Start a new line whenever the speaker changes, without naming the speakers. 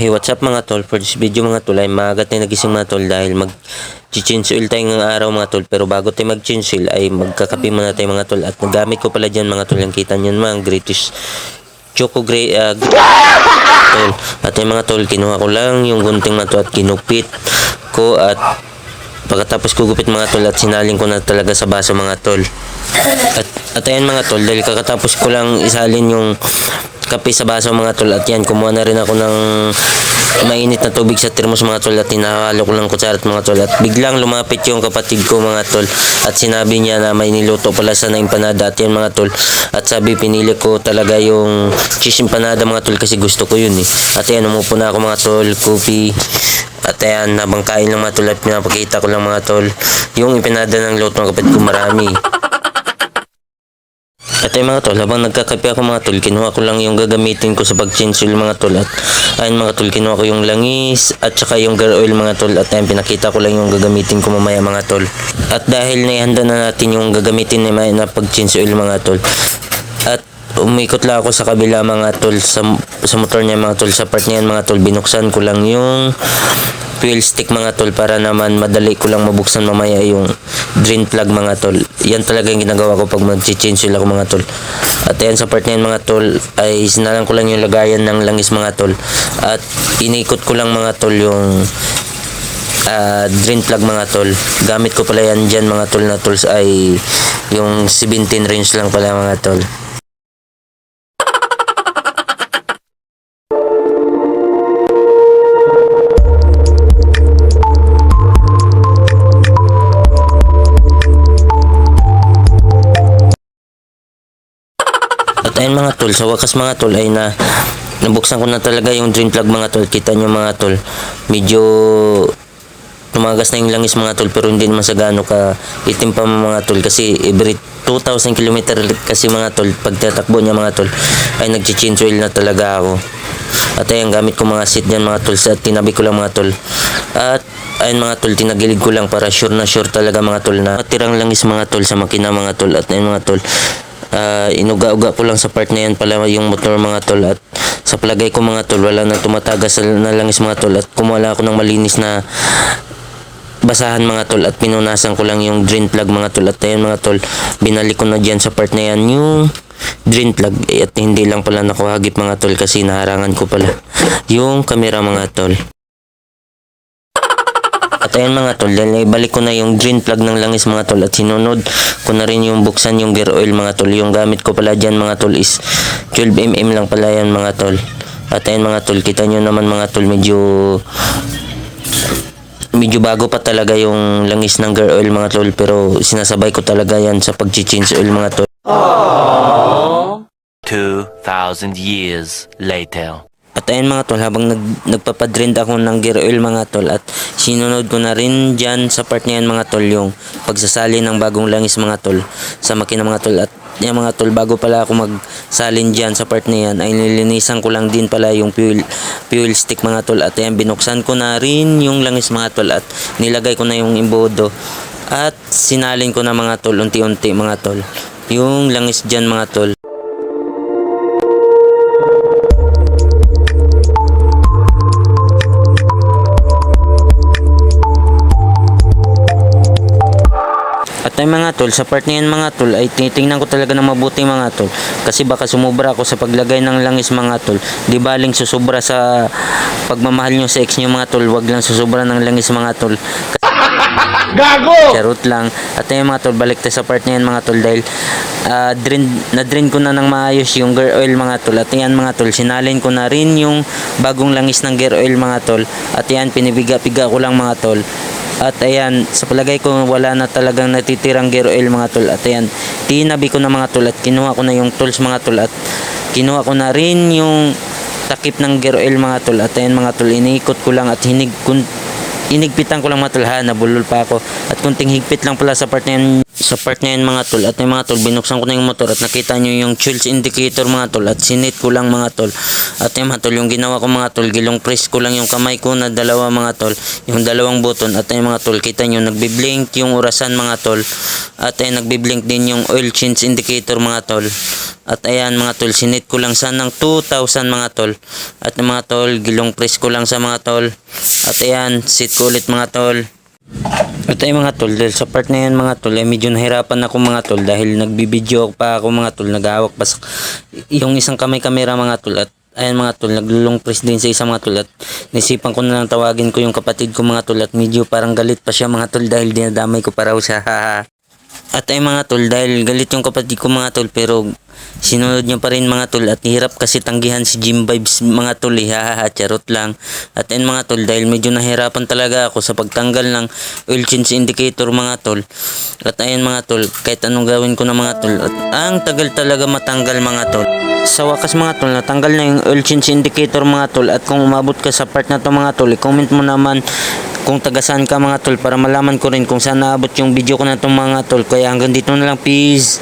Hey, what's up mga tol? For this video mga tol ay maagat na nagising mga tol dahil mag-change oil tayo ngayong araw mga tol. Pero bago tayo mag-change oil ay magkakape muna tayo mga tol. At nagamit ko pala dyan mga tol. Yung kita nyo mga greatest choco grey tol. At yung mga tol, kinuha ko lang yung gunting na to at kinupit ko at pagkatapos ko gupit mga tol at sinaling ko na talaga sa baso mga tol. At ayan mga tol, dahil kakatapos ko lang isalin yung kape sa baso mga tol at yan, kumuha na rin ako ng mainit na tubig sa termos mga tol at hinahalo ko lang kutsara at mga tol at biglang lumapit yung kapatid ko mga tol at sinabi niya na may niluto pala sa na empanada at yan mga tol at sabi pinili ko talaga yung cheese empanada mga tol kasi gusto ko yun at yan, umupo na ako mga tol, coffee at ayan, habang kain lang mga tol at pinapakita ko lang mga tol yung empanada ng luto ng kapatid ko marami. At ay mga tol, habang nagkakape ako mga tol, kinuha ko lang yung gagamitin ko sa pag-change oil mga tol. At ayun mga tol, kinuha ko yung langis at saka yung gear oil mga tol. At ayun, pinakita ko lang yung gagamitin ko mamaya mga tol. At dahil naihanda na natin yung gagamitin na pag-change oil mga tol. At umikot lang ako sa kabila mga tol, sa motor niya mga tol, sa part niyan mga tol. Binuksan ko lang yung fuel stick mga tol para naman madali ko lang mabuksan mamaya yung drain plug mga tol. Yan talaga yung ginagawa ko pag mag-change oil ako mga tol. At ayan, sa part na yan mga tol ay sinalang ko lang yung lagayan ng langis mga tol. At inikot ko lang mga tol yung drain plug mga tol. Gamit ko pala yan dyan mga tol na tools ay yung 17 range lang pala mga tol. At ayun mga tol, sa wakas mga tol ay nabuksan ko na talaga yung drain plug mga tol. Kita nyo mga tol, medyo tumagas na yung langis mga tol pero hindi naman sa gaano ka itim pa mga tol kasi every 2,000 km kasi mga tol pagtatakbo niya mga tol ay nag-change oil na talaga ako. At ayun, gamit ko mga seat dyan mga tol at tinabi ko lang mga tol. At ayun mga tol, tinagilid ko lang para sure na sure talaga mga tol na tirang langis mga tol sa makina mga tol. At ayun mga tol, inuga-uga ko lang sa part na yan pala yung motor mga tol at sa palagay ko mga tol wala na tumatagas na langis mga tol at kumuha ako ng malinis na basahan mga tol at pinunasan ko lang yung drain plug mga tol at ayun mga tol, binalik ko na dyan sa part na yan yung drain plug at hindi lang pala nakuhagip mga tol kasi naharangan ko pala yung camera mga tol. At ayun mga tol, dahil ibalik ko na yung drain plug ng langis mga tol at sinunod ko na rin yung buksan yung gear oil mga tol. Yung gamit ko pala dyan mga tol is 12mm lang pala yan mga tol. At ayun mga tol, kita nyo naman mga tol, medyo bago pa talaga yung langis ng gear oil mga tol pero sinasabay ko talaga yan sa pag-change oil mga tol.
Aww. 2,000 years later.
At ayun mga tol, habang nagpapadrind ako ng gear oil mga tol at sinunod ko na rin dyan sa part na yan mga tol yung pagsasali ng bagong langis mga tol sa makina mga tol. At yan mga tol, bago pala ako magsalin dyan sa part na yan ay nilinisan ko lang din pala yung fuel stick mga tol. At ayan, binuksan ko na rin yung langis mga tol at nilagay ko na yung imbodo at sinalin ko na mga tol unti-unti mga tol yung langis dyan mga tol. At ay mga tol, sa part na yan mga tol ay tinitingnan ko talaga na mabuti mga tol kasi baka sumubra ako sa paglagay ng langis mga tol. Di baling susubra sa pagmamahal nyo sa ex nyo mga tol, wag lang susubra ng langis mga tol. Gago! Charot lang. At ay mga tol, balik tayo sa part na yan mga tol dahil na-drain ko na ng maayos yung gear oil mga tol. At yan mga tol, sinalin ko na rin yung bagong langis ng gear oil mga tol. At yan, pinibiga-piga ko lang mga tol. At ayan, sa palagay ko wala na talagang natitirang gear oil mga tol. At ayan, tinabi ko na mga tol at kinuha ko na yung tools mga tol at kinuha ko na rin yung takip ng gear oil mga tol. At ayan mga tol, iniikot ko lang at inigpitan ko lang mga tol, nabulol pa ako at kunting higpit lang pala sa part na yan mga tol. At yung mga tol, binuksan ko na yung motor at nakita nyo yung fuels indicator mga tol at sinit ko lang mga tol. At yung mga tol, yung ginawa ko mga tol, gilong press ko lang yung kamay ko na dalawa mga tol, yung dalawang button. At yung mga tol, kita nyo nagbiblink yung orasan mga tol at nagbiblink din yung oil change indicator mga tol. At ayan mga tol, sinit ko lang sa ng 2,000 mga tol. At mga tol, gilong press ko lang sa mga tol. At ayan, sit ko ulit mga tol. At ay mga tol, dahil sa part na yan mga tol, ay medyo nahirapan ako mga tol dahil nagbibideo pa ako mga tol, nag-aawak pa yung isang kamera mga tol. At ayan mga tol, naglulong press din sa isang mga tol. At nisipan ko na lang tawagin ko yung kapatid ko mga tol. At medyo parang galit pa siya mga tol dahil dinadamay ko pa raw siya. At ay mga tol, dahil galit yung kapatid ko mga tol, pero sinunod niya pa rin mga tol. At hirap kasi tanggihan si Gym Vibes mga tol, charot lang. At ayun mga tol, dahil medyo nahirapan talaga ako sa pagtanggal ng oil change indicator mga tol. At ayun mga tol, kahit anong gawin ko na mga tol, at ang tagal talaga matanggal mga tol. Sa wakas mga tol, natanggal na yung oil change indicator mga tol. At kung umabot ka sa part na to mga tol, i-comment mo naman kung taga saan ka mga tol para malaman ko rin kung saan naabot yung video ko na to mga tol. Kaya hanggang dito na lang, peace.